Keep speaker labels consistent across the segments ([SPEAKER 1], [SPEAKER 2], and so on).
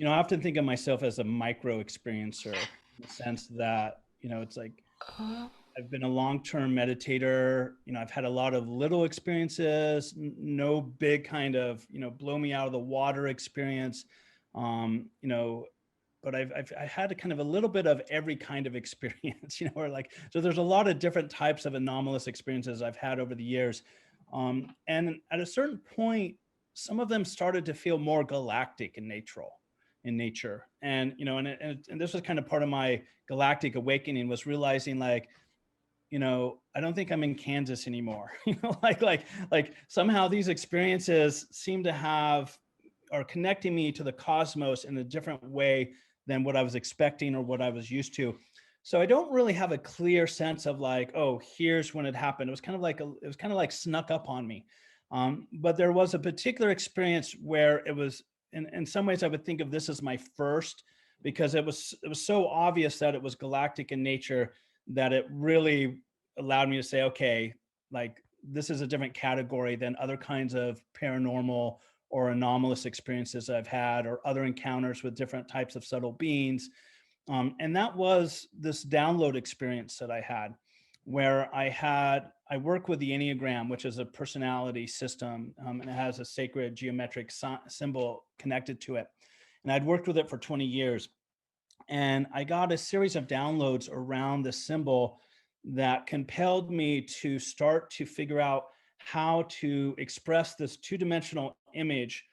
[SPEAKER 1] I often think of myself as a micro experiencer in the sense that, it's like
[SPEAKER 2] Uh,
[SPEAKER 1] I've been a long-term meditator. I've had a lot of little experiences, no big kind of, blow me out of the water experience. But I had a kind of a little bit of every kind of experience, or like, so there's a lot of different types of anomalous experiences I've had over the years. And at a certain point, some of them started to feel more galactic in nature. And, and this was kind of part of my galactic awakening, was realizing like, I don't think I'm in Kansas anymore. Like somehow these experiences seem to have are connecting me to the cosmos in a different way than what I was expecting or what I was used to. So I don't really have a clear sense of like, oh, here's when it happened. It was kind of like snuck up on me. But there was a particular experience where it was, in some ways, I would think of this as my first, because it was so obvious that it was galactic in nature that it really allowed me to say, okay, like this is a different category than other kinds of paranormal or anomalous experiences I've had, or other encounters with different types of subtle beings. And that was this download experience that I had, where I work with the Enneagram, which is a personality system, and it has a sacred geometric symbol connected to it. And I'd worked with it for 20 years. And I got a series of downloads around the symbol that compelled me to start to figure out how to express this two-dimensional image,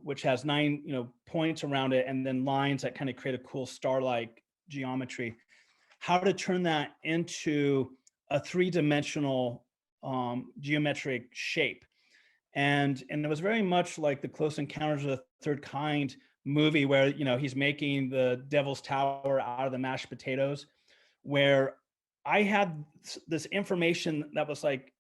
[SPEAKER 1] which has 9, points around it, and then lines that kind of create a cool star-like geometry. How to turn that into a three-dimensional geometric shape. And it was very much like the Close Encounters of the Third Kind movie, where he's making the Devil's Tower out of the mashed potatoes, where I had this information that was like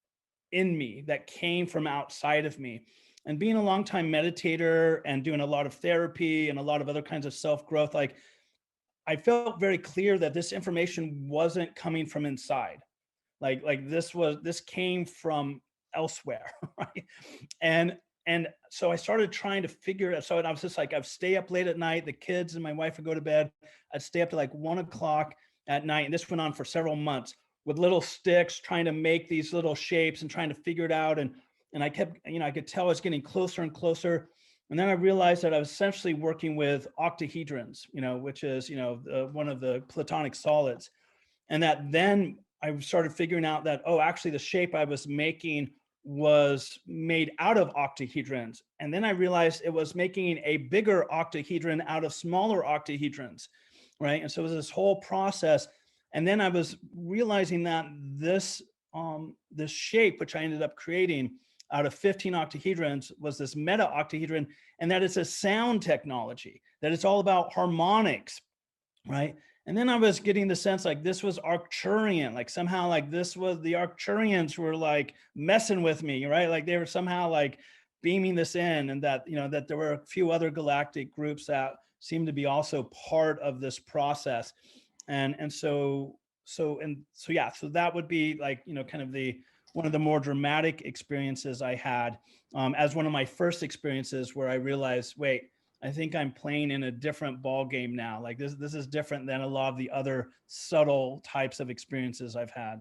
[SPEAKER 1] in me, that came from outside of me. And being a longtime meditator and doing a lot of therapy and a lot of other kinds of self-growth, like I felt very clear that this information wasn't coming from inside. Like this came from elsewhere, right? And so I started trying to figure it out. So I was just like, I'd stay up late at night. The kids and my wife would go to bed. I'd stay up to like 1 o'clock at night. And this went on for several months, with little sticks, trying to make these little shapes and trying to figure it out. And I kept, I could tell I was getting closer and closer. And then I realized that I was essentially working with octahedrons, which is, one of the Platonic solids. And that then I started figuring out that, oh, actually the shape I was making was made out of octahedrons. And then I realized it was making a bigger octahedron out of smaller octahedrons, right? And so it was this whole process. And then I was realizing that this shape, which I ended up creating out of 15 octahedrons, was this meta octahedron, and that it's a sound technology, that it's all about harmonics, right? And then I was getting the sense like this was Arcturian, like somehow like this was the Arcturians were like messing with me, right? Like they were somehow like beaming this in, and that, that there were a few other galactic groups that seemed to be also part of this process. And so yeah, so that would be like, kind of the one of the more dramatic experiences I had, as one of my first experiences, where I realized, wait, I think I'm playing in a different ball game now. Like this is different than a lot of the other subtle types of experiences I've had.